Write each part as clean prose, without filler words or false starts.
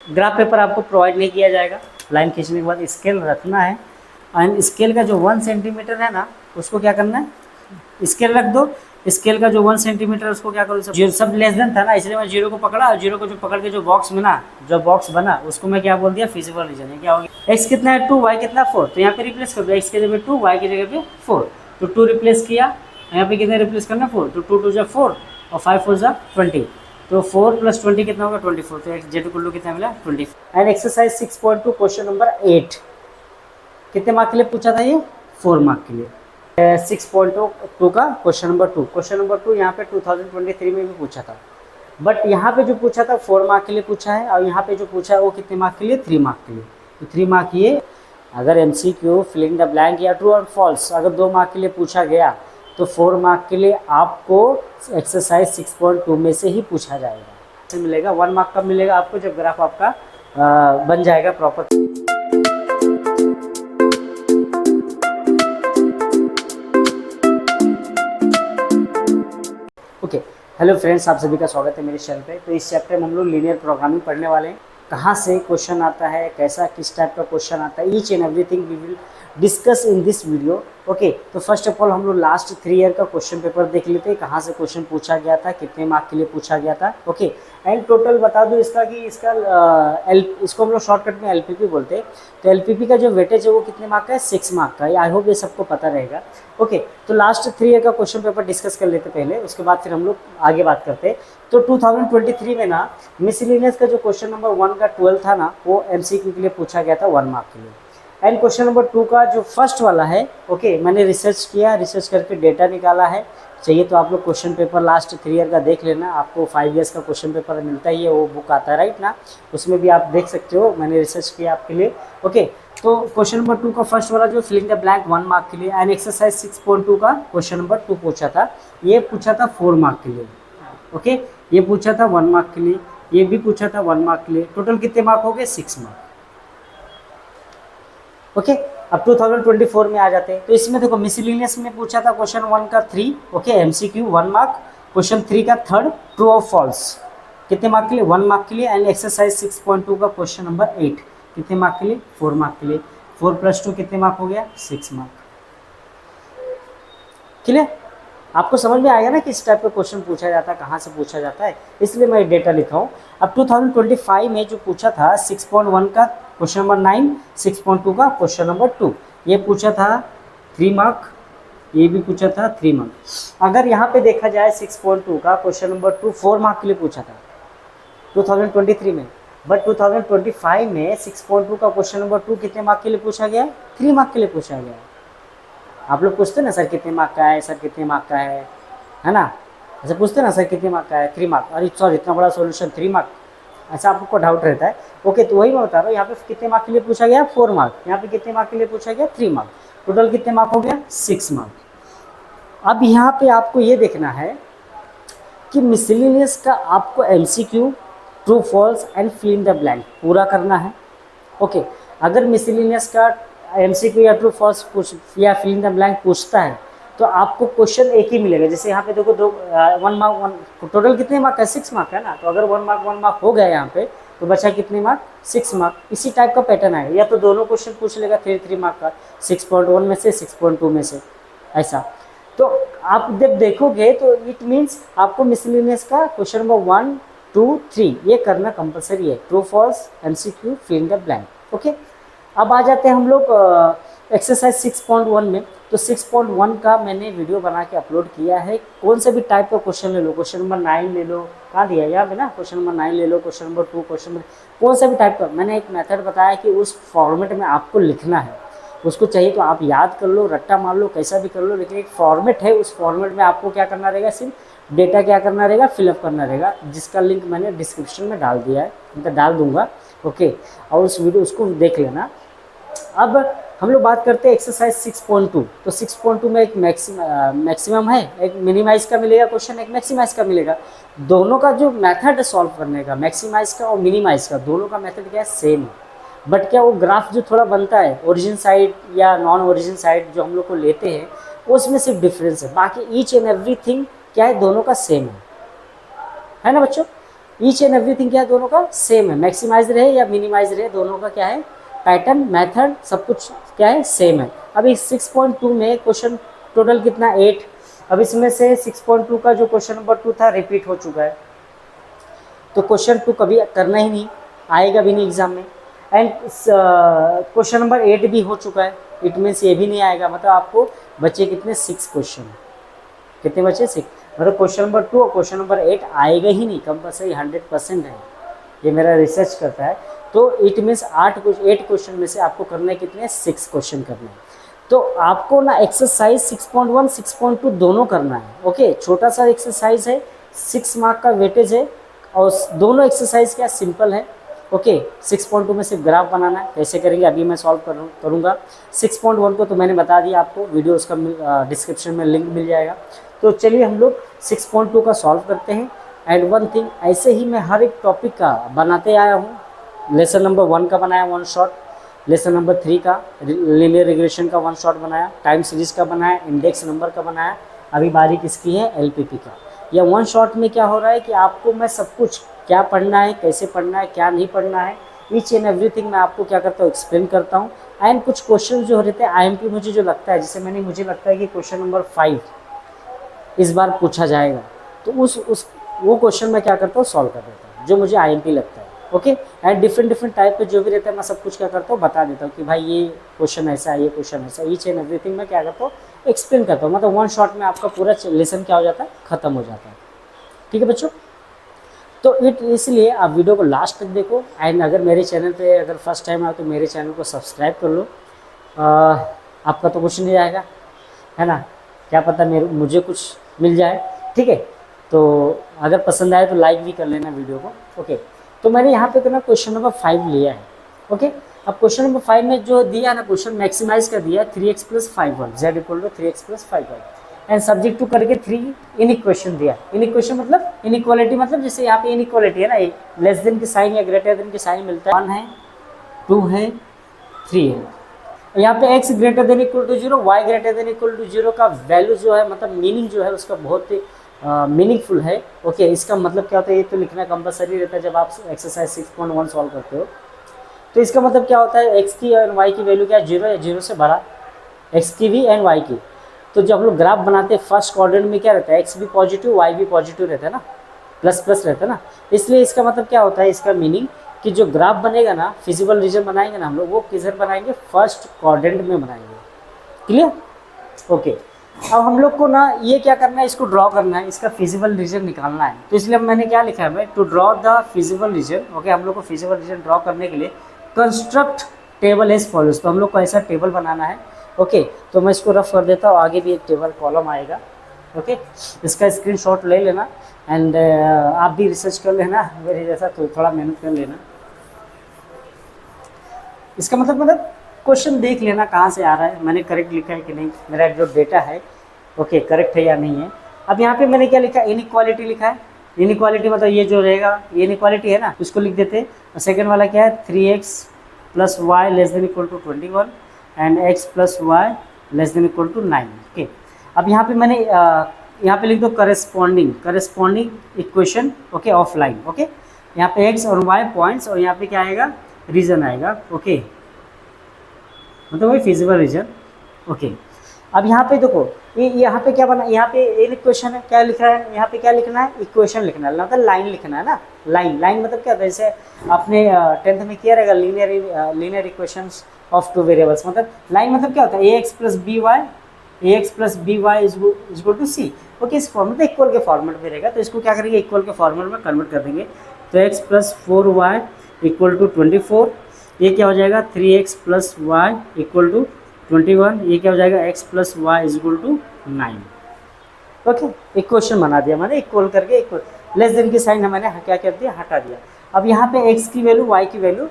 Graph paper आपको provide नहीं किया जाएगा। लाइन खींचने के बाद स्केल रखना है, एंड स्केल का जो 1 सेंटीमीटर है ना उसको क्या करना है, स्केल रख दो। स्केल का जो 1 सेंटीमीटर उसको क्या करो, सब लेस देन था ना, इसलिए मैं जीरो को पकड़ा, और जीरो को जो पकड़ के जो बॉक्स बना उसको मैं क्या बोल दिया, फिजिबल रीजन है। क्या हो गया, एक्स कितना है 2, वाई कितना 4, तो यहाँ पे रिप्लेस कर दो, एक्स की जगह 2, वाई की जगह पे 4, तो 2 रिप्लेस किया, यहाँ पे कितने रिप्लेस करना 4, तो 2 2 4 और 5 4 20, तो 4 + 20 कितना होगा 24, तो एक्स जेड को कितना मिला 20। एंड एक्सरसाइज 6.2 क्वेश्चन नंबर 8 कितने मार्क के लिए पूछा था, ये 4 मार्क के लिए। 6.2 का क्वेश्चन नंबर 2 यहाँ पे 2023 में भी पूछा था, बट यहाँ पे जो पूछा था 4 मार्क के लिए पूछा है, और यहाँ पे जो पूछा है वो कितने मार्क के लिए, 3 मार्क के लिए। तो 3 मार्क ये, अगर MCQ फिलिंग द ब्लैंक या ट्रू और फॉल्स अगर 2 मार्क के लिए पूछा गया तो 4 मार्क के लिए आपको एक्सरसाइज 6.2 में से ही पूछा जाएगा। मिलेगा 1 मार्क कब मिलेगा आपको, जब ग्राफ आपका बन जाएगा प्रॉपर। ओके, हेलो फ्रेंड्स, आप सभी का स्वागत है मेरे चैनल पे। तो इस चैप्टर में हम लोग लीनियर प्रोग्रामिंग पढ़ने वाले हैं। कहाँ से क्वेश्चन आता है, कैसा किस टाइप का क्वेश्चन आता है, each and everything we will discuss in this video. Okay, तो फर्स्ट ऑफ ऑल हम लोग लास्ट 3 ईयर का क्वेश्चन पेपर देख लेते हैं, कहाँ से क्वेश्चन पूछा गया था, कितने मार्क के लिए पूछा गया था। ओके, एंड टोटल बता दूँ इसका कि इसको हम लोग शॉर्टकट में LPP बोलते हैं। तो LPP का जो वेटेज है वो कितने मार्क का है, 6 मार्क का है। आई होप ये सबको पता रहेगा। ओके, तो लास्ट 3 ईयर का क्वेश्चन पेपर डिस्कस कर लेते पहले, उसके बाद फिर हम लोग आगे बात करते हैं। तो 2023 में ना मिसलिनियस का जो क्वेश्चन नंबर 1 का 12 था ना, वो MCQ के लिए पूछा गया था 1 मार्क के लिए। एंड क्वेश्चन नंबर 2 का जो फर्स्ट वाला है, ओके, मैंने रिसर्च किया, रिसर्च करके डेटा निकाला है। चाहिए तो आप लोग क्वेश्चन पेपर लास्ट 3 ईयर का देख लेना, आपको 5 ईयर्स का क्वेश्चन पेपर मिलता ही है, वो बुक आता है राइट ना, उसमें भी आप देख सकते हो, मैंने रिसर्च किया आपके लिए। ओके, तो क्वेश्चन नंबर 2 का फर्स्ट वाला जो फिलिंग द ब्लैंक 1 मार्क के लिए, एंड एक्सरसाइज 6.2 का क्वेश्चन नंबर 2 पूछा था, ये पूछा था 4 मार्क के लिए। ओके, ये पूछा था 1 मार्क के लिए, ये भी पूछा था 1 मार्क के लिए। टोटल कितने मार्क हो गए, 6 मार्क। ओके, अब 2024 में आ जाते हैं। तो इसमें देखो मिसलिनियस में पूछा था क्वेश्चन 1 का 3, ओके, MCQ 1 मार्क, क्वेश्चन 3 का 3rd ट्रू और फॉल्स कितने मार्क के लिए, 1 मार्क के लिए। एंड एक्सरसाइज 6.2 का क्वेश्चन नंबर 8 कितने मार्क के लिए, 4 मार्क के लिए। 4 + 2 कितने मार्क हो गया, 6 मार्क। क्लियर, आपको समझ में आएगा ना कि इस टाइप का क्वेश्चन पूछा जाता है, कहाँ से पूछा जाता है, इसलिए मैं डेटा लिखा हूँ। अब 2025 में जो पूछा था 6.1 का क्वेश्चन नंबर 9, 6.2 का क्वेश्चन नंबर 2, ये पूछा था 3 मार्क, ये भी पूछा था 3 मार्क। अगर यहाँ पे देखा जाए 6.2 का क्वेश्चन नंबर 2 4 मार्क के लिए पूछा था 2023 में, बट 2025 में 6.2 का क्वेश्चन नंबर 2 कितने मार्क के लिए पूछा गया है, 3 मार्क के लिए पूछा गया है। आप लोग पूछते ना सर कितने मार्क का है, सर कितने मार्क का है ना, ऐसे पूछते ना सर कितने मार्क का है, 3 मार्क। अरे सर इतना बड़ा सॉल्यूशन 3 मार्क, ऐसा आपको डाउट रहता है। ओके, तो वही मैं बता रहा हूँ, यहाँ पे कितने मार्क के लिए पूछा गया, 4 मार्क, यहाँ पे कितने मार्क के लिए पूछा गया, 3 मार्क। टोटल कितने मार्क हो गया, 6 मार्क। अब यहाँ पे आपको ये देखना है कि मिसलिनियस का आपको MCQ true false and fill in the blank पूरा करना है। ओके, अगर मिसलिनियस का MCQ या ट्रू फॉल्स या फिल इन द ब्लैंक पूछता है तो आपको क्वेश्चन एक ही मिलेगा। जैसे यहाँ पे देखो 1 मार्क, टोटल कितने मार्क है, 6 मार्क है ना, तो अगर 1 मार्क हो गया यहाँ पे तो बचा कितने मार्क, 6 मार्क। इसी टाइप का पैटर्न आएगा, या तो दोनों क्वेश्चन पूछ लेगा 3 मार्क का, 6.1 में से 6.2 में से, ऐसा। तो आप जब देखोगे तो इट मीन्स आपको मिसलिनियस का क्वेश्चन नंबर 1, 2, 3 ये करना कंपलसरी है, true false, MCQ, fill in the blank. Okay, अब आ जाते हैं हम लोग एक्सरसाइज 6.1 में। तो 6.1 का मैंने वीडियो बना के अपलोड किया है, कौन से भी टाइप का क्वेश्चन ले लो, क्वेश्चन नंबर 9 ले लो, कहाँ दिया है यहाँ पे ना, क्वेश्चन नंबर 9 ले लो, क्वेश्चन नंबर 2, क्वेश्चन नंबर, कौन सा भी टाइप का, मैंने एक मेथड बताया कि उस फॉर्मेट में आपको लिखना है। उसको चाहिए तो आप याद कर लो, रट्टा मार लो, कैसा भी कर लो, लेकिन एक फॉर्मेट है, उस फॉर्मेट में आपको क्या करना रहेगा, सिर्फ डेटा क्या करना रहेगा, फिलअप करना रहेगा, जिसका लिंक मैंने डिस्क्रिप्शन में डाल दिया है, मतलब डाल दूंगा। ओके, और उस वीडियो उसको देख लेना। अब हम लोग बात करते हैं एक्सरसाइज 6.2। तो 6.2 में एक मैक्सिमम है, एक मिनिमाइज का मिलेगा क्वेश्चन, एक मैक्सिमाइज का मिलेगा। दोनों का जो मेथड है सॉल्व करने का, मैक्सिमाइज का और मिनिमाइज का, दोनों का मेथड क्या है, सेम है। बट क्या वो ग्राफ जो थोड़ा बनता है ओरिजिन साइड या नॉन ओरिजिन साइड जो हम लोग को लेते हैं, उसमें सिर्फ डिफरेंस है, बाकी ईच एंड एवरीथिंग क्या है, दोनों का सेम है ना बच्चों। ईच एंड एवरीथिंग क्या है, दोनों का सेम है, मैक्सिमाइज रहे या मिनिमाइज रहे, दोनों का क्या है पैटर्न, मेथड, सब कुछ क्या है सेम है। अब इस 6.2 में क्वेश्चन टोटल कितना 8। अब इसमें से 6.2 का जो क्वेश्चन नंबर 2 था रिपीट हो चुका है, तो क्वेश्चन 2 कभी करना ही नहीं, आएगा भी नहीं एग्जाम में। एंड क्वेश्चन नंबर 8 भी हो चुका है, इट मीन्स ये भी नहीं आएगा, मतलब आपको बचे कितने 6 क्वेश्चन, कितने बचे 6, मतलब क्वेश्चन नंबर 2 और क्वेश्चन नंबर 8 आएगा ही नहीं कंपल्सरी 100% है, ये मेरा रिसर्च करता है। तो इट मीन्स 8 क्वेश्चन में से आपको करने कितने 6 क्वेश्चन करने हैं। तो आपको ना एक्सरसाइज 6.1 6.2 दोनों करना है। ओके, छोटा सा एक्सरसाइज है, 6 मार्क का वेटेज है, और दोनों एक्सरसाइज क्या सिंपल है। ओके, 6.2 में सिर्फ ग्राफ बनाना है, कैसे करेंगे अभी मैं सॉल्व करूँगा। 6.1 को तो मैंने बता दिया आपको, वीडियो उसका डिस्क्रिप्शन में लिंक मिल जाएगा। तो चलिए हम लोग 6.2 का सॉल्व करते हैं। एंड वन थिंग, ऐसे ही मैं हर एक टॉपिक का बनाते आया हूँ। लेसन नंबर 1 का बनाया 1 शॉट, लेसन नंबर 3 का लीनियर रिग्रेशन का 1 शॉट बनाया, टाइम सीरीज का बनाया, इंडेक्स नंबर का बनाया, अभी बारी किसकी है एलपीपी का। या 1 शॉट में क्या हो रहा है कि आपको मैं सब कुछ क्या पढ़ना है, कैसे पढ़ना है, क्या नहीं पढ़ना है, ईच एंड एवरीथिंग मैं आपको क्या करता हूँ एक्सप्लेन करता हूँ। एंड कुछ क्वेश्चन जो रहते हैं आईएमपी मुझे जो लगता है, जैसे मुझे लगता है कि क्वेश्चन नंबर 5 इस बार पूछा जाएगा, तो वो क्वेश्चन मैं क्या करता हूँ सॉल्व कर देता हूँ, जो मुझे आईएमपी लगता है। ओके, एंड डिफरेंट टाइप पे जो भी रहता है मैं सब कुछ क्या करता हूँ बता देता हूँ कि भाई ये क्वेश्चन ऐसा है, ये क्वेश्चन ऐसा, ईच एंड एवरीथिंग मैं क्या करता हूँ एक्सप्लेन करता हूँ। मतलब 1 शॉट में आपका पूरा लेसन क्या हो जाता है, ख़त्म हो जाता है। ठीक है बच्चों, तो इसलिए आप वीडियो को लास्ट तक देखो। एंड अगर मेरे चैनल पे अगर फर्स्ट टाइम आओ तो मेरे चैनल को सब्सक्राइब कर लो। आपका तो कुछ नहीं जाएगा, है ना, क्या पता मुझे कुछ मिल जाए। ठीक है, तो अगर पसंद आए तो लाइक भी कर लेना वीडियो को। ओके, तो मैंने यहाँ पे ना क्वेश्चन नंबर 5 लिया है। ओके, अब क्वेश्चन नंबर 5 में जो दिया है ना क्वेश्चन मैक्सिमाइज कर दिया है 3x + 5y, z = 3x + 5y, and subject to करके 3 इनइक्वेशन दिया। इनइक्वेशन मतलब इनइक्वालिटी, मतलब जैसे यहाँ पे इनइक्वालिटी है ना, लेस देन के साइन या ग्रेटर देन के साइन मिलता है, 1 है 2 है 3 है। यहाँ पे x > 0 y > 0 का वैल्यू जो है, मतलब मीनिंग जो है उसका बहुत ही मीनिंगफुल है। ओके, इसका मतलब क्या होता है, ये तो लिखना कंपलसरी रहता है जब आप एक्सरसाइज 6.1 सॉल्व करते हो। तो इसका मतलब क्या होता है, x की और y की वैल्यू क्या है 0 या 0 से बड़ा, x की भी एंड y की। तो जब हम लोग ग्राफ बनाते हैं फर्स्ट क्वाड्रेंट में क्या रहता है, x भी पॉजिटिव y भी पॉजिटिव रहता है ना, प्लस रहता है ना। इसलिए इसका मतलब क्या होता है, इसका मीनिंग कि जो ग्राफ बनेगा ना, फिजिबल रीजन बनाएंगे ना हम लोग, वो किधर बनाएंगे, फर्स्ट क्वाड्रेंट में बनाएंगे। क्लियर? ओके, अब हम लोग को ना ये क्या करना है, इसको ड्रॉ करना है, इसका फिजिबल रीजन निकालना है। तो इसलिए मैंने क्या लिखा है भाई, to draw the feasible region. Okay, हम लोग को फिजिबल रीजन ड्रॉ करने के लिए कंस्ट्रक्ट टेबल एज फॉलोज, तो हम लोग को ऐसा टेबल बनाना है। ओके, तो मैं इसको रफ कर देता हूँ, आगे भी एक टेबल कॉलम आएगा। ओके, इसका स्क्रीनशॉट ले लेना एंड आप भी रिसर्च कर लेना मेरे जैसा, तो थोड़ा मेहनत कर लेना। इसका मतलब क्वेश्चन देख लेना कहाँ से आ रहा है, मैंने करेक्ट लिखा है कि नहीं, मेरा जो डेटा है ओके करेक्ट है या नहीं है। अब यहाँ पे मैंने क्या लिखा है, इनइक्वालिटी लिखा है। इनइक्वालिटी मतलब ये जो रहेगा, ये इनइक्वालिटी है ना, उसको लिख देते हैं। और सेकेंड वाला क्या है, 3x + y <= 21 and x + y <= 9। Okay, अब यहाँ पे मैंने यहाँ पे लिख दो corresponding equation okay of line. Okay, यहाँ पे x और y पॉइंट्स, और यहाँ पे क्या आएगा, रीजन आएगा। ओके, मतलब वही फिजिबल रीजन। ओके, अब यहाँ पे देखो, ये यहाँ पे क्या बना, यहाँ पे एक इक्वेशन है, क्या लिखा है यहाँ पे, क्या लिखना है, इक्वेशन लिखना है, मतलब लाइन लिखना है ना। लाइन मतलब क्या, जैसे आपने 10th में किया रहेगा लीनियर इक्वेशंस ऑफ 2 वेरिएबल्स। मतलब लाइन मतलब क्या होता है, ax + by = c। ओके, इस फॉर्मेट में इक्वल के फॉर्मेट में रहेगा, तो इसको क्या करेंगे, इक्वल के फॉर्मेट में कन्वर्ट कर देंगे। तो x + 4y = 24, ये क्या हो जाएगा, 3x + y = 21, ये क्या हो जाएगा, x + y = 9। ओके, इक्वेशन बना दिया मैंने, इक्वल करके इक्वल, लेस देन की साइन मैंने क्या कर दिया, हटा दिया। अब यहाँ पे x की वैल्यू y की वैल्यू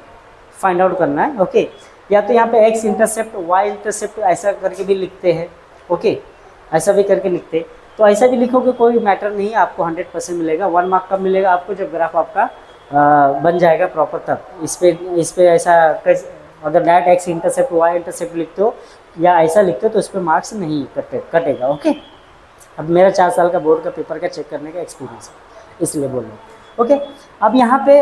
फाइंड आउट करना है। ओके, या तो यहाँ पे x इंटरसेप्ट y इंटरसेप्ट ऐसा करके भी लिखते हैं। ओके, ऐसा भी करके लिखते हैं, तो ऐसा भी लिखोगे कोई मैटर नहीं है, आपको 100% मिलेगा। 1 मार्क कब मिलेगा आपको, जब ग्राफ आपका बन जाएगा प्रॉपर, तब इस पे ऐसा अगर direct x intercept y intercept लिखते हो या ऐसा लिखते हो तो इस पर मार्क्स नहीं कटेगा। ओके, अब मेरा 4 साल का बोर्ड का पेपर का चेक करने का एक्सपीरियंस है, इसलिए बोल रहा हूँ। ओके, अब यहाँ पे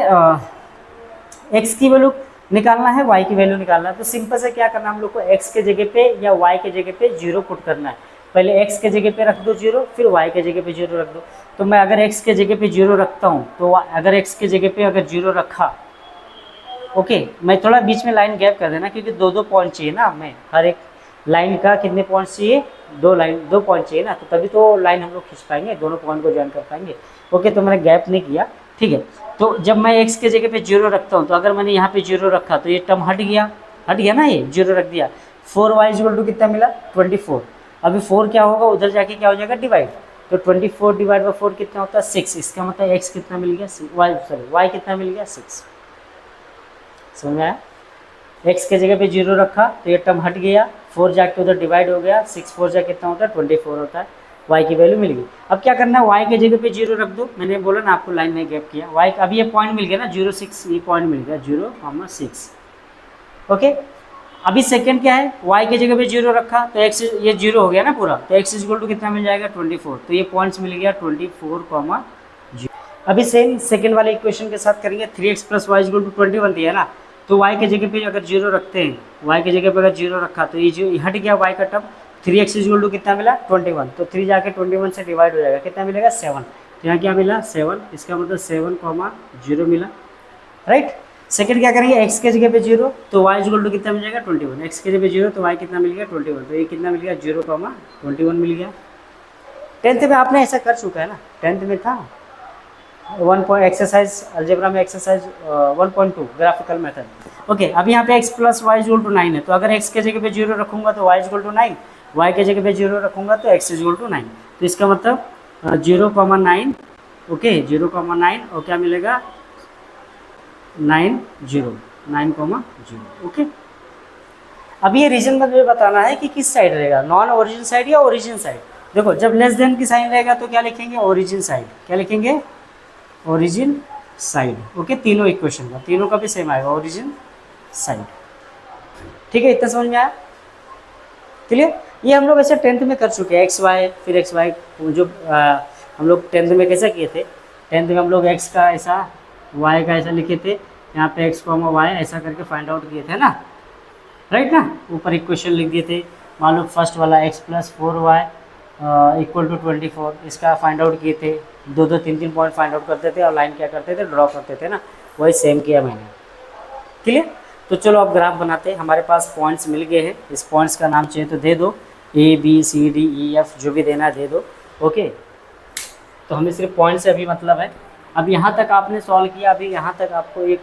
x की वैल्यू निकालना है, y की वैल्यू निकालना है। तो सिंपल से क्या करना है हम लोग को, x के जगह पे या y के जगह पे 0 पुट करना है। पहले x के जगह पे रख दो 0, फिर y के जगह पे 0 रख दो। तो मैं अगर x के जगह पे 0 रखता हूँ, तो अगर x के जगह पे अगर 0 रखा, ओके, मैं थोड़ा बीच में लाइन गैप कर देना, क्योंकि दो दो पॉइंट चाहिए ना हमें, हर एक लाइन का कितने पॉइंट चाहिए, दो पॉइंट चाहिए ना, तो तभी तो लाइन हम लोग खींच पाएंगे, दोनों पॉइंट को ज्वाइन कर पाएंगे। ओके, तो मैंने गैप नहीं किया, ठीक है। तो जब मैं x के जगह पे 0 रखता हूँ, तो अगर मैंने यहाँ पे 0 रखा तो ये टर्म हट गया ना, ये 0 रख दिया। 4y = टू कितना मिला, 24। अभी 4 क्या होगा, उधर जाके क्या हो जाएगा, डिवाइड। तो 24 डिवाइड बाई 4 कितना होता है, 6। इसका मतलब x कितना मिल गया, y कितना मिल गया, 6। समझ में आया? x के जगह पे 0 रखा तो ये टर्म हट गया, 4 जाके उधर डिवाइड हो गया, 6 4 जा कितना होता है, 24 होता है। y की वैल्यू मिल गई। अब क्या करना है, y के जगह पे 0 रख दो, मैंने बोला ना आपको, लाइन में गैप किया। y अभी ये पॉइंट मिल गया ना 0 6, ये पॉइंट मिल गया 0, 6। ओके, अभी सेकंड क्या है, y के जगह पे 0 रखा तो x ये 0 हो गया ना पूरा, तो x = कितना मिल जाएगा, 24। तो ये पॉइंट्स मिल गया 24, 0। अभी सेम सेकंड वाले इक्वेशन के साथ करेंगे। 3x + y = 21 दिया ना, तो y के जगह पे अगर 0 रखते हैं, y के जगह पे अगर 0 रखा तो ये जो हट गया y का टर्म। 3x = कितना मिला, 21। तो 3 जाके 21 से डिवाइड हो जाएगा, कितना मिलेगा, 7। तो यहाँ क्या मिला, 7। इसका मतलब 7, 0 मिला, राइट। सेकंड क्या करेंगे, x के जगह पे 0 तो y = कितना मिल जाएगा, 21। x के जगह पे 0 तो y कितना मिल गया, 21। तो ये कितना मिल गया, 0, 21 मिल गया। 10th में आपने ऐसा कर चुका है ना, 10th में था 1 पॉइंट एक्सरसाइज अलजेब्रा में, एक्सरसाइज 1.2 ग्राफिकल मेथड। ओके, अब यहाँ पे x + y = 9 है, तो अगर x के जगह पे 0 रखूंगा तो y = 9, y के जगह पे 0 रखूंगा तो x = 9। तो इसका मतलब 0,9, ओके, 0,9 और क्या मिलेगा, 9, 0, ओके। अब ये रीजन मुझे बताना है कि किस साइड रहेगा, नॉन ओरिजिन साइड या ओरिजिन साइड। देखो, जब लेस देन की साइन रहेगा तो क्या लिखेंगे, ओरिजिन साइड। क्या लिखेंगे, ओरिजिन साइड। ओके, तीनों इक्वेशन का, तीनों का भी सेम आएगा, ओरिजिन साइड। ठीक है, इतना समझ में आया, क्लियर? ये हम लोग ऐसे 10th में कर चुके हैं, एक्स वाई, फिर एक्स वाई जो हम लोग 10th में कैसे किए थे। 10th में हम लोग x का ऐसा, y का ऐसा लिखे थे, यहाँ पे x, y ऐसा करके फाइंड आउट किए थे ना, राइट ना। ऊपर इक्वेशन लिख दिए थे, मान लो फर्स्ट वाला x + 4y = 24, इसका फाइंड आउट किए थे। 2 3 पॉइंट फाइंड आउट करते थे और लाइन क्या करते थे, ड्रॉ करते थे ना, वही सेम किया मैंने, क्लियर। तो चलो अब ग्राफ बनाते हैं। हमारे पास पॉइंट्स मिल गए हैं, इस पॉइंट्स का नाम चाहिए तो दे दो, A B C D E F जो भी देना है दे दो। ओके, तो हमें सिर्फ पॉइंट से अभी मतलब है। अब यहाँ तक आपने सॉल्व किया, अभी यहाँ तक आपको एक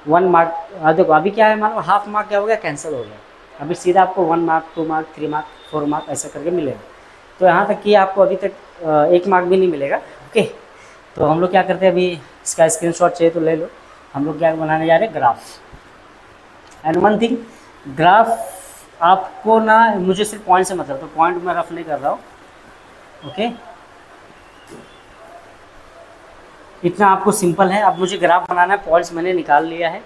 1 मार्क, देखो अभी क्या है, मान लो हाफ मार्क क्या हो गया, कैंसिल हो गया। अभी सीधा आपको 1 मार्क, 2 मार्क, 3 मार्क, 4 मार्क ऐसा करके मिलेगा। तो यहाँ तक कि आपको अभी तक 1 मार्क भी नहीं मिलेगा। ओके, तो हम लोग क्या करते हैं, अभी इसका स्क्रीनशॉट चाहिए तो ले लो। हम लोग क्या बनाने जा रहे हैं, graph. And one thing, graph आपको ना, मुझे सिर्फ पॉइंट से मतलब, तो पॉइंट मैं रफ नहीं कर रहा हूँ। ओके, इतना आपको सिंपल है। अब मुझे ग्राफ बनाना है, पॉइंट्स मैंने निकाल लिया है,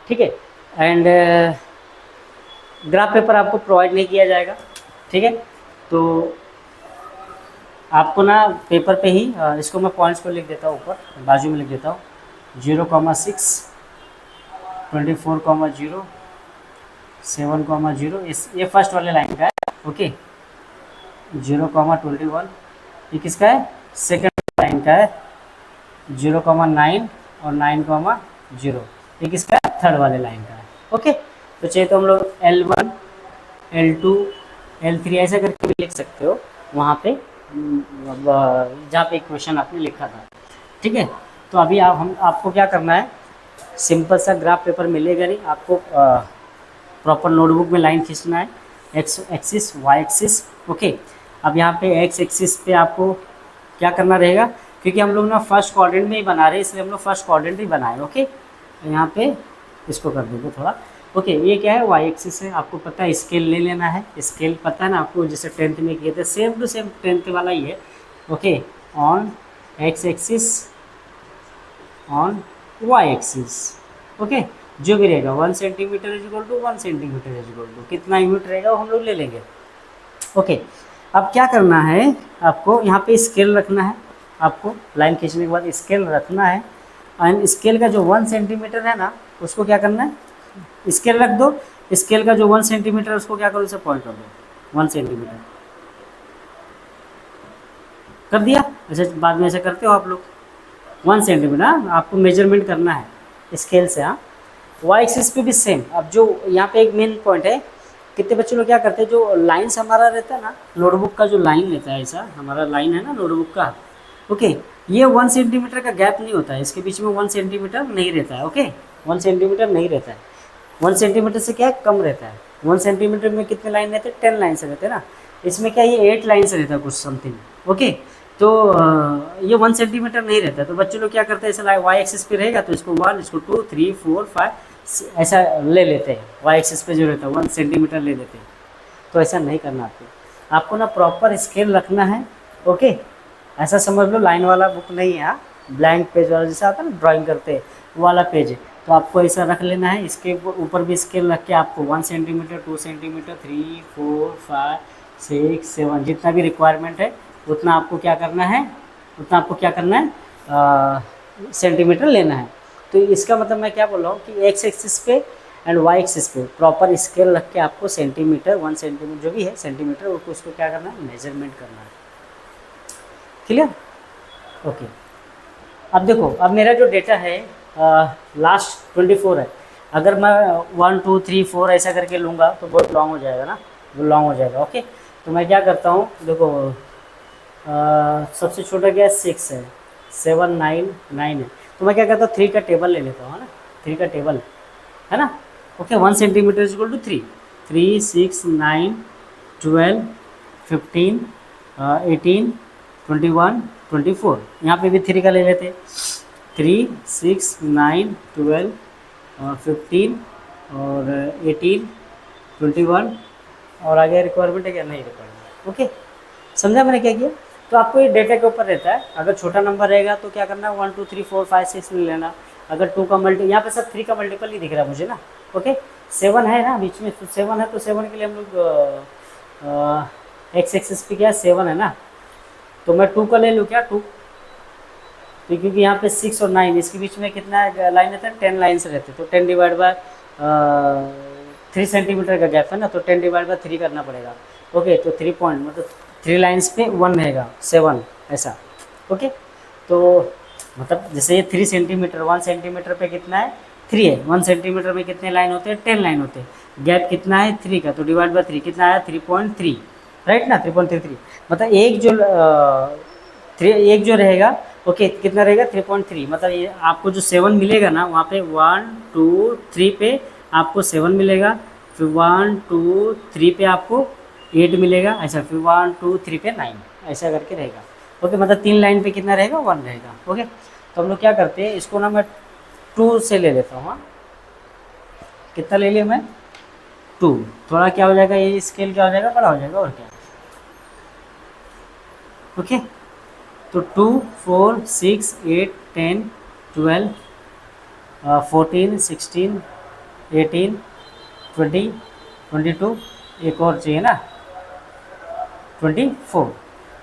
ठीक है। एंड ग्राफ पेपर आपको प्रोवाइड नहीं किया जाएगा, ठीक है। तो आपको ना पेपर पे ही इसको मैं पॉइंट्स को लिख देता हूँ, ऊपर बाजू में लिख देता हूँ, 0,6, 24,0, 7,0, ये फर्स्ट वाले लाइन का है। ओके, 0,21, ये किसका है, सेकंड लाइन का है। 0,9 और 9,0, ये किसका है, थर्ड वाले लाइन का है। ओके, तो चाहिए तो हम लोग L1, L2, L3 ऐसा करके भी लिख सकते हो वहाँ पे, जहाँ पे इक्वेशन आपने लिखा था, ठीक है। तो अभी आपको क्या करना है, सिंपल सा ग्राफ पेपर मिलेगा नहीं आपको, प्रॉपर नोटबुक में लाइन खींचना है, x axis, y axis. Okay, अब यहाँ पे x एक्सिस पे आपको क्या करना रहेगा, क्योंकि हम लोग ना फर्स्ट क्वाड्रेंट में ही बना रहे हैं, इसलिए हम लोग फर्स्ट क्वाड्रेंट ही बनाए। ओके, तो यहाँ पे इसको कर देंगे थोड़ा। ओके, ये क्या है, y एक्सिस है, आपको पता है, स्केल ले लेना है, स्केल पता है ना आपको, जैसे 10th में किए थे, सेम टू सेम 10th वाला ही है। Okay, on x axis, on y axis. Okay, जो भी रहेगा 1 सेंटीमीटर = 1 सेंटीमीटर = कितना यूनिट रहेगा वो हम लोग ले लेंगे। ओके, अब क्या करना है, आपको यहाँ पे स्केल रखना है, आपको लाइन खींचने के बाद स्केल रखना है। एंड स्केल का जो 1 सेंटीमीटर है ना उसको क्या करना है, स्केल रख दो, स्केल का जो 1 सेंटीमीटर है उसको क्या करो, इसे पॉइंट कर दो 1 सेंटीमीटर कर दिया। ऐसे बाद में ऐसे करते हो आप लोग 1 सेंटीमीटर, आपको मेजरमेंट करना है स्केल से। हाँ, वाई एक्सिस पे भी सेम। अब जो यहाँ पे एक मेन पॉइंट है, कितने बच्चे लोग क्या करते हैं, जो लाइन्स हमारा रहता है ना, नोटबुक का जो लाइन रहता है, ऐसा हमारा लाइन है ना नोटबुक का, ओके, ये 1 सेंटीमीटर का गैप नहीं होता है, इसके बीच में 1 सेंटीमीटर नहीं रहता है, ओके, 1 सेंटीमीटर नहीं रहता है, 1 सेंटीमीटर से क्या है, कम रहता है। 1 सेंटीमीटर में कितने लाइन रहते हैं, 10 लाइन से रहते हैं ना, इसमें क्या ये 8 लाइन से रहता है कुछ समथिंग, ओके। तो ये 1 सेंटीमीटर नहीं रहता है, तो बच्चे लोग क्या करते हैं, ऐसा वाई एक्सिस पे रहेगा तो इसको 1, इसको 2, 3, 4, 5 ऐसा ले लेते हैं, वाई एक्सिस पे जो रहता है 1 सेंटीमीटर ले लेते हैं। तो ऐसा नहीं करना आपको ना प्रॉपर स्केल रखना है, ओके। ऐसा समझ लो लाइन वाला बुक नहीं है, ब्लैंक पेज वाला जैसा आता है ना ड्राइंग करते हैं वो वाला पेज है, तो आपको ऐसा रख लेना है। इसके ऊपर भी स्केल रख के आपको 1 सेंटीमीटर, 2 सेंटीमीटर, 3, 4, 5, 6, 7 जितना भी रिक्वायरमेंट है उतना आपको क्या करना है, सेंटीमीटर लेना है। तो इसका मतलब मैं क्या बोल रहा हूँ कि एक्स एक्सिस पे एंड वाई एक्सिस पे प्रॉपर स्केल रख के आपको सेंटीमीटर, 1 सेंटीमीटर जो भी है सेंटीमीटर, उसको क्या करना है, मेजरमेंट करना है। Clear, okay. अब देखो, अब मेरा जो डेटा है लास्ट 24 है, अगर मैं 1, 2, 3, 4 ऐसा करके लूँगा तो बहुत लॉन्ग हो जाएगा ना, वो लॉन्ग हो जाएगा, ओके। तो मैं क्या करता हूँ, देखो सबसे छोटा क्या है, 6 है, 7, 9, 9 है, तो मैं क्या करता हूँ 3 का टेबल ले लेता हूँ, है ना, 3 का टेबल है ना, okay. 1 centimetre is equal to 3, 3, 6, 9, 12, 15, 18, 21, 24, यहाँ पे भी 3 का ले लेते, 3, 6, 9, 12, 15 और 18, 21 और आगे रिक्वायरमेंट है क्या, नहीं रिक्वायरमेंट, ओके। समझा मैंने क्या किया। तो आपको ये डेटा के ऊपर रहता है, अगर छोटा नंबर रहेगा तो क्या करना है, 1, 2, 3, 4, 5, 6 ले लेना। अगर 2 का मल्टी, यहाँ पे सब 3 का मल्टीपल ही दिख रहा है मुझे ना, ओके। 7 है ना बीच में, तो 7 है, तो 7 के लिए हम लोग एक्स एक्सिस पे क्या 7 है ना, तो मैं 2 का ले लूँ क्या, 2, तो क्योंकि यहाँ पे 6 और 9 इसके बीच में कितना लाइन रहता है, 10 लाइन से रहते हैं, तो 10 डिवाइड बाय 3 सेंटीमीटर का गैप है ना, तो 10 डिवाइड बाय 3 करना पड़ेगा, ओके। तो 3 पॉइंट मतलब 3 लाइन्स पे 1 रहेगा, 7 ऐसा, ओके। तो मतलब जैसे ये 3 सेंटीमीटर, 1 सेंटीमीटर पे कितना है, 3 है, 1 सेंटीमीटर में कितने लाइन होते हैं, 10 लाइन होते हैं, गैप कितना है 3 का, तो डिवाइड बाय 3 कितना आया, 3.3, राइट ना, 3.33, मतलब एक जो रहेगा, ओके, कितना रहेगा 3.3, मतलब ये आपको जो 7 मिलेगा ना, वहाँ पे 1, 2, 3 पे आपको 7 मिलेगा, फिर 1, 2, 3 पे आपको 8 मिलेगा, ऐसा, फिर 1, 2, 3 पे 9 ऐसा करके रहेगा, ओके। मतलब 3 लाइन पे कितना रहेगा, 1 रहेगा, ओके। तो हम लोग क्या करते हैं, इसको ना मैं 2 से ले लेता हूँ, कितना ले लिया मैं, 2, थोड़ा क्या हो जाएगा, ये स्केल क्या हो जाएगा, बड़ा हो जाएगा, और क्या, ओके। तो 2, 4, 6, 8, 10, 12, 14, 16, 18, 20, 22, एक और चाहिए ना 24,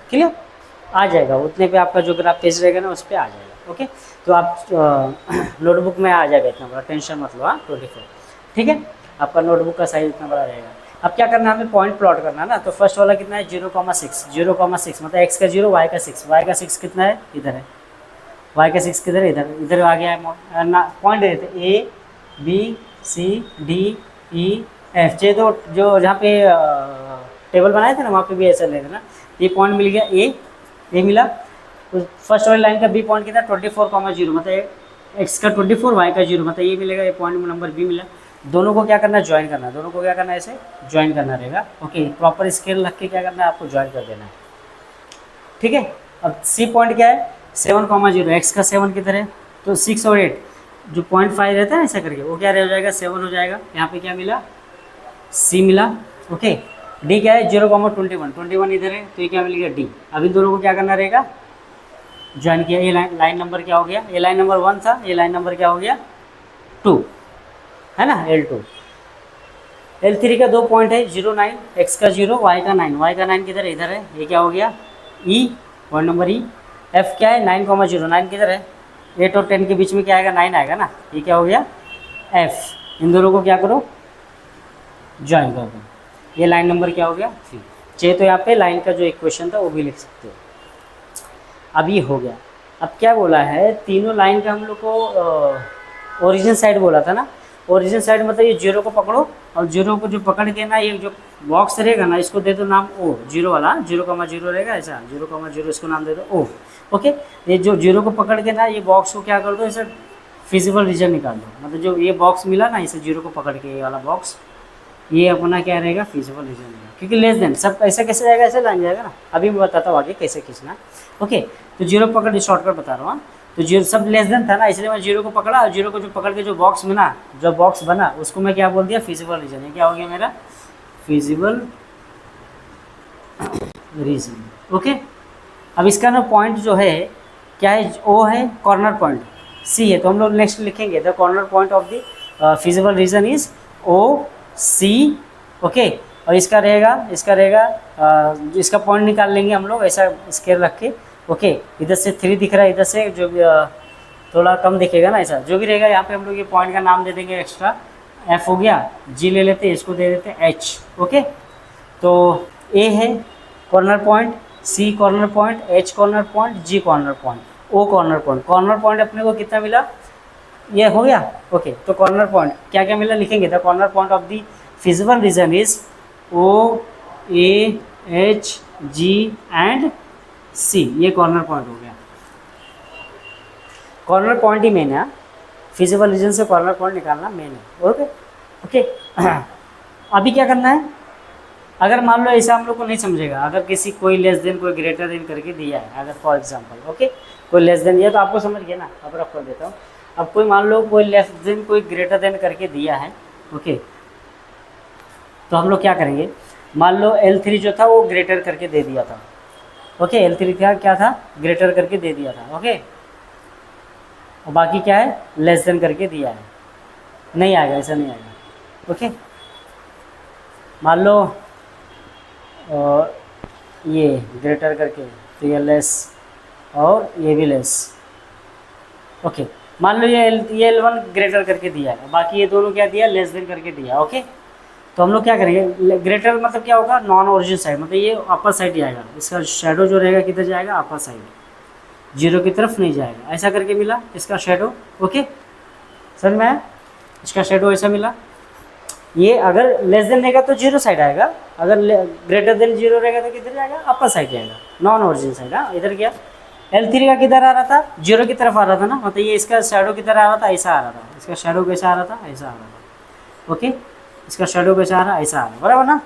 क्लियर, आ जाएगा उतने पे, आपका जो ग्राफ पेज रहेगा ना उस पर आ जाएगा, ओके। तो आप नोटबुक में आ जाएगा, इतना बड़ा टेंशन मत लो, 24, ठीक है। आपका नोटबुक का साइज इतना बड़ा रहेगा। अब क्या करना है, हमें पॉइंट प्लॉट करना है ना, तो फर्स्ट वाला कितना है, 0,6, 0,6 मतलब x का 0, y का 6, y का 6 कितना है, इधर है, y का 6 किधर है, इधर, इधर आ गया है ना, पॉइंट देते A, B, C, D, E, F, जो जहाँ पे टेबल बनाए थे ना वहाँ पे भी ऐसा लेना ना, ये पॉइंट मिल गया ए मिला, तो फर्स्ट वाली लाइन का बी पॉइंट कितना 24,0 मतलब एक्स का 24, वाई का 0 मतलब ये मिलेगा, ये पॉइंट नंबर बी मिला। दोनों को क्या करना है, ज्वाइन करना है, दोनों को क्या करना है, ऐसे ज्वाइन करना रहेगा, ओके। प्रॉपर स्केल रख के क्या करना है, आपको ज्वाइन कर देना है, ठीक है। अब सी पॉइंट क्या है, 7,0, एक्स का 7 किधर है, तो 6 और 8 जो 0.5 रहता है ऐसा करके वो क्या हो जाएगा, 7 हो जाएगा। यहाँ पे क्या मिला, सी मिला, ओके। डी क्या है, 0,21 इधर है, तो ये क्या मिलेगा, डी। अभी दोनों को क्या करना रहेगा, ज्वाइन किया। ये लाइन नंबर क्या हो गया, ये लाइन नंबर 1 था, ये लाइन नंबर क्या हो गया 2, है ना, L2। L3 का 2 पॉइंट है, 0, 9, एक्स का 0, वाई का 9, वाई का 9 किधर है, इधर है, ये क्या हो गया E, point number E। F क्या है, 9,0, 9 किधर है, 8 और 10 के बीच में क्या आएगा, 9 आएगा ना। ये क्या हो गया, एफ। इन दोनों को क्या करो, ज्वाइन कर दो। ये लाइन नंबर क्या हो गया, 3। चाहिए तो यहाँ पे लाइन का जो इक्वेशन था वो भी लिख सकते हो। अब ये हो गया। अब क्या बोला है, तीनों लाइन का हम लोग को ओरिजिन साइड बोला था ना। ओरिजिन साइड मतलब ये जीरो को पकड़ो, और जीरो को जो पकड़ के ना ये जो बॉक्स रहेगा ना इसको दे दो नाम ओ, जीरो वाला, 0,0 रहेगा ऐसा, 0,0 इसको नाम दे दो ओ। ओके, ये जो जीरो को पकड़ के ना ये बॉक्स को क्या कर दो, इसे फिजिबल रीजन निकाल दो। मतलब जो ये बॉक्स मिला ना इसे जीरो को पकड़ के, ये वाला बॉक्स, ये अपना क्या रहेगा, फिजिबल रीजन रहेगा। क्योंकि लेस देन सब ऐसे कैसे जाएगा, ऐसे लाइन जाएगा ना। अभी मैं बताता हूँ आगे कैसे खींचना। ओके, तो जीरो पकड़, शॉर्टकट बता रहा हूँ। तो जीरो सब लेस देन था ना, इसलिए मैं जीरो को पकड़ा, और जीरो को जो पकड़ के जो बॉक्स बना, जो बॉक्स बना उसको मैं क्या बोल दिया, फिजिबल रीजन। ये क्या हो गया मेरा, फिजिबल रीजन। ओके, अब इसका ना पॉइंट जो है क्या है, ओ है, कॉर्नर पॉइंट सी है। तो हम लोग नेक्स्ट लिखेंगे the corner point of the feasible region is O C. Okay, और इसका रहेगा इसका पॉइंट निकाल लेंगे हम लोग ऐसा स्केल रख के। ओके, इधर से 3 दिख रहा है, इधर से जो थोड़ा कम दिखेगा ना, ऐसा जो भी रहेगा यहाँ पे हम लोग ये पॉइंट का नाम दे देंगे एक्स्ट्रा। एफ हो गया, जी ले लेते हैं, इसको दे देते हैं एच। ओके, तो ए है corner point, C corner point, H corner point, G corner point, O corner point. Corner point अपने को कितना मिला, ये हो गया। ओके, तो कॉर्नर पॉइंट क्या क्या मिला लिखेंगे, the corner point of the feasible region is O, A, H, G and C. ये कॉर्नर पॉइंट हो गया। कॉर्नर पॉइंट ही मेन है, फिजिबल रीजन से कॉर्नर पॉइंट निकालना मेन है। ओके ओके, अभी क्या करना है, अगर मान लो ऐसा हम लोग को नहीं समझेगा, अगर किसी कोई लेस देन कोई ग्रेटर देन करके दिया है, अगर फॉर एग्जांपल ओके कोई लेस देन दिया तो आपको समझ गया ना, अब रफ कर देता हूँ। अब कोई मान लो कोई लेस देन कोई ग्रेटर देन करके दिया है। ओके, तो हम लोग क्या करेंगे, मान लो L3 जो था वो ग्रेटर करके दे दिया था। ओके, L3 क्या था, ग्रेटर करके दे दिया था। ओके, और बाकी क्या है, लेस देन करके दिया है। नहीं आएगा, ऐसा नहीं आएगा। ओके, मान लो ये ग्रेटर करके, तो ये लेस और ये भी लेस। ओके, मान लो ये L1 ग्रेटर करके दिया है, बाकी ये दोनों क्या दिया, लेस देन करके दिया। ओके, तो हम लोग क्या करेंगे, ग्रेटर मतलब क्या होगा, नॉन ओरिजिन साइड, मतलब ये अपर साइड ही आएगा। इसका शेडो जो रहेगा किधर जाएगा, अपर साइड, जीरो की तरफ नहीं जाएगा। ऐसा करके मिला इसका शेडो। ओके, समझ में आया, इसका शेडो ऐसा मिला। ये अगर लेस देन रहेगा तो जीरो साइड आएगा, अगर ग्रेटर देन जीरो रहेगा तो किधर जाएगा, अपर साइड जाएगा, नॉन ओरिजिन साइड। हाँ, इधर क्या L3 का किधर आ रहा था, जीरो की तरफ आ रहा था ना, मतलब ये इसका शेडो किधर आ रहा था, ऐसा आ रहा था। इसका शेडो कैसा आ रहा था, ऐसा आ रहा था। ओके, इसका शेडो कैसा आ रहा है, ऐसा आ रहा है, बराबर ना।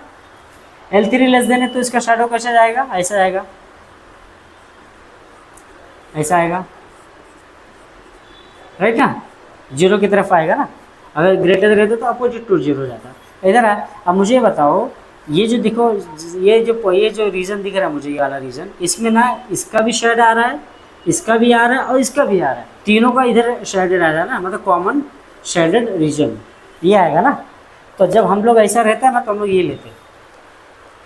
L3 लेस देन है तो इसका शेडो कैसा जाएगा, ऐसा जाएगा, ऐसा आएगा, राइट ना, जीरो की तरफ आएगा ना। अगर ग्रेटर रहता तो अपोजिट टू जीरो जाता। इधर है। अब मुझे बताओ, ये जो देखो, ये जो रीजन दिख रहा है मुझे, ये वाला रीजन, इसमें ना इसका भी शेड आ रहा है, इसका भी आ रहा है और इसका भी आ रहा है, तीनों का इधर शेडेड आ रहा है ना, मतलब कॉमन शेडेड रीजन ये आएगा ना। तो जब हम लोग ऐसा रहता है ना तो हम लोग ये लेते हैं,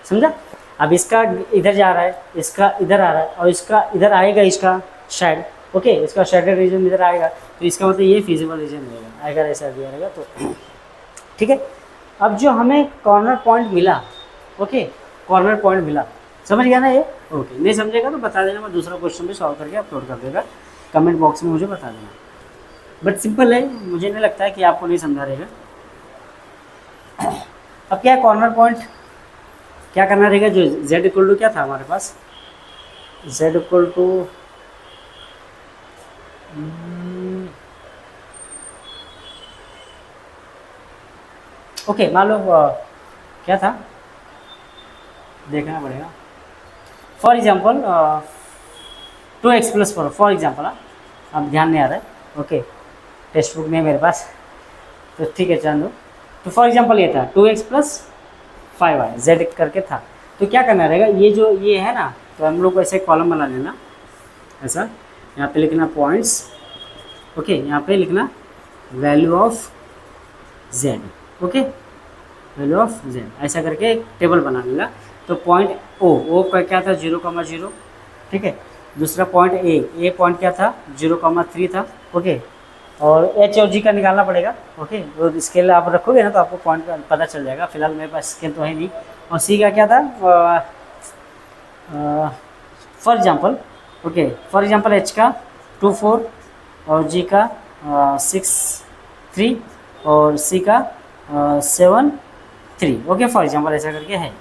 समझा। अब इसका इधर जा रहा है, इसका इधर आ रहा है, और इसका इधर आएगा, इसका शेड। ओके, इसका शेडेड रीजन इधर आएगा, तो इसका मतलब ये फिजिबल रीजन रहेगा, अगर ऐसा दिया रहेगा तो। ठीक है, अब जो हमें कॉर्नर पॉइंट मिला, ओके कॉर्नर पॉइंट मिला, समझ गया ना ये। ओके, नहीं समझेगा तो बता देना, मैं दूसरा क्वेश्चन भी सॉल्व करके अपलोड कर देगा, कमेंट बॉक्स में मुझे बता देना। बट सिंपल है, मुझे नहीं लगता है कि आपको नहीं समझा रहेगा। अब क्या है, कॉर्नर पॉइंट क्या करना रहेगा, जो z इक्वल टू क्या था हमारे पास, z इक्वल टू ओके, मान लो क्या था, देखना पड़ेगा। For example 2x+4, for example, अब ध्यान नहीं आ रहा है। ओके, टेक्स्ट बुक नहीं है मेरे पास, तो ठीक है जान दो। तो फॉर एग्जाम्पल ये था 2x+5y, z करके था। तो क्या करना रहेगा, ये जो ये है ना, तो हम लोग को ऐसे कॉलम बना लेना, ऐसा यहाँ पे लिखना पॉइंट्स। ओके, यहाँ पे लिखना value of z। Okay, value of z, ऐसा करके एक टेबल बना लेगा। तो पॉइंट ओ का क्या था, 0,0, ठीक है, दूसरा पॉइंट ए पॉइंट क्या था 0,3 था। ओके, और एच और जी का निकालना पड़ेगा। ओके, तो स्केल आप रखोगे ना तो आपको पॉइंट का पता चल जाएगा। फिलहाल मेरे पास स्केल तो है नहीं। और सी का क्या था for example. Okay, for example H का 2,4 और जी का 6,3 और सी का 7,3। ओके, फॉर एग्जाम्पल ऐसा करके है।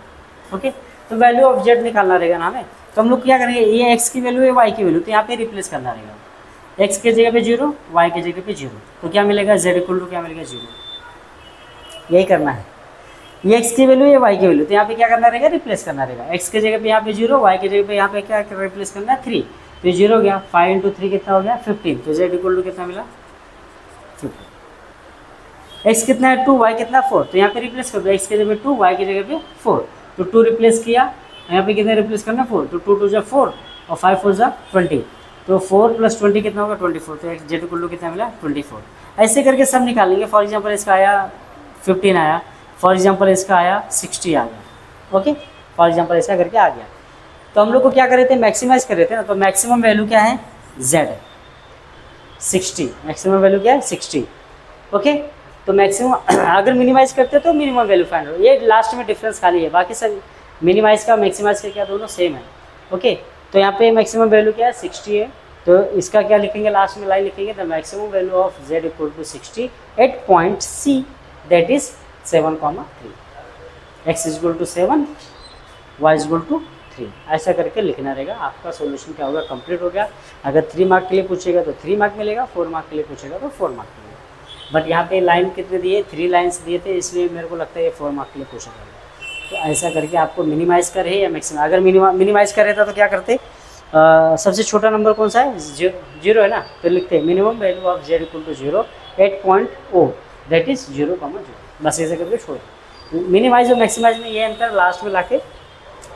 ओके, तो वैल्यू ऑफ जेड निकालना रहेगा ना हमें। तो हम लोग क्या करेंगे, ये एक्स की वैल्यू है वाई की वैल्यू, तो यहाँ पे रिप्लेस करना रहेगा। एक्स के जगह पे 0, वाई के जगह पे 0, तो क्या मिलेगा जेड इक्वल टू क्या मिलेगा 0। यही करना है। ये एक्स की वैल्यू, ये वाई की वैल्यू, तो यहाँ पे क्या करना रहेगा रिप्लेस करना रहेगा। एक्स के जगह पे यहाँ पे 0, वाई के जगह पे यहाँ पे क्या रिप्लेस करना है 3, तो 0 हो गया। 5 इंटू 3 कितना हो गया 15, तो जेड इक्वल टू कितना मिला 15। एक्स कितना है 2, वाई कितना 4, तो यहाँ पे रिप्लेस कर दो। एक्स के जगह पे 2, वाई की जगह पे 4, तो 2 रिप्लेस किया। यहाँ पे कितना रिप्लेस करना 4, तो 2 2 जा 4 और 5 4 जा 20, तो 4 + 20 कितना होगा 24, तो जेड इक्वल टू कितना मिला 24। ऐसे करके सब निकालेंगे। फॉर एग्जाम्पल इसका आया 15 आया, फॉर एग्जाम्पल इसका आया 60 आ गया। ओके, फॉर एग्जाम्पल ऐसा करके आ गया। तो हम लोग को क्या कर रहे थे, मैक्सिमाइज कर रहे थे ना, तो मैक्सिमम वैल्यू क्या है z 60। मैक्सिमम वैल्यू क्या है 60। ओके, तो मैक्सिमम अगर मिनिमाइज करते तो मिनिमम वैल्यू फाइंड हो। ये लास्ट में डिफरेंस खाली है, बाकी सब मिनिमाइज का मैक्सिमाइज का क्या दोनों सेम है। ओके, तो यहाँ पे मैक्सिमम वैल्यू क्या है 60 है, तो इसका क्या लिखेंगे लास्ट में लाइन लिखेंगे, the maximum value of z equal to 60 at point C, that is 7,3। x equal to 7, y equal to 3, ऐसा करके लिखना रहेगा। आपका सॉल्यूशन क्या होगा कंप्लीट हो गया। अगर 3 मार्क के लिए पूछेगा तो 3 मार्क मिलेगा, 4 मार्क के लिए पूछेगा तो 4 मार्क मिलेगा। बट यहाँ पे लाइन कितने दिए 3 लाइन्स दिए थे, इसलिए मेरे को लगता है ये 4 मार्क के लिए पूछा जाएगा। तो ऐसा करके आपको मिनिमाइज़ करे या मैक्सिमम, अगर मिनिमाइज़ कर रहे था तो क्या करते, सबसे छोटा नंबर कौन सा है 0 है ना, तो लिखते minimum value of z equal to 0 at point O, that is 0,0। बस ऐसे करके छोड़। मिनिमाइज और मैक्सिमाइज में ये अंतर लास्ट में लाके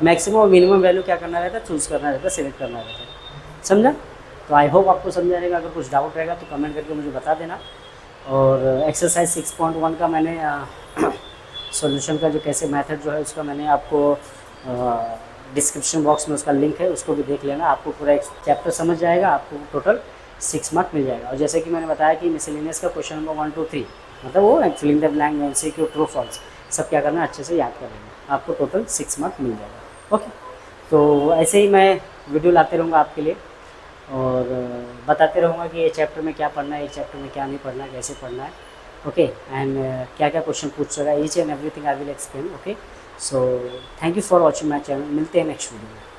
मैक्सिमम और मिनिमम वैल्यू क्या करना रहता है चूज़ करना रहता है, सेलेक्ट करना रहता है। समझा? तो आई होप आपको समझा रहेगा। अगर कुछ डाउट रहेगा तो कमेंट करके मुझे बता देना। और एक्सरसाइज 6.1 का मैंने सॉल्यूशन का जो कैसे मेथड जो है उसका मैंने आपको डिस्क्रिप्शन बॉक्स में उसका लिंक है, उसको भी देख लेना। आपको पूरा एक चैप्टर समझ जाएगा, आपको टोटल 6 मार्क मिल जाएगा। और जैसे कि मैंने बताया कि मिसलेनियस का क्वेश्चन नंबर 1 2 3 मतलब वो filling the blank, MCQ, true false सब क्या करना है अच्छे से याद कर लेना, आपको टोटल 6 मार्क मिल जाएगा। ओके, तो ऐसे ही मैं वीडियो लाते रहूँगा आपके लिए और बताते रहूँगा कि ये चैप्टर में क्या पढ़ना है, ये चैप्टर में क्या नहीं पढ़ना, कैसे पढ़ना है। ओके, एंड क्या क्या क्वेश्चन पूछ रहा है, each and everything I will explain. Okay, so thank you for watching my channel. मिलते हैं नेक्स्ट वीडियो में।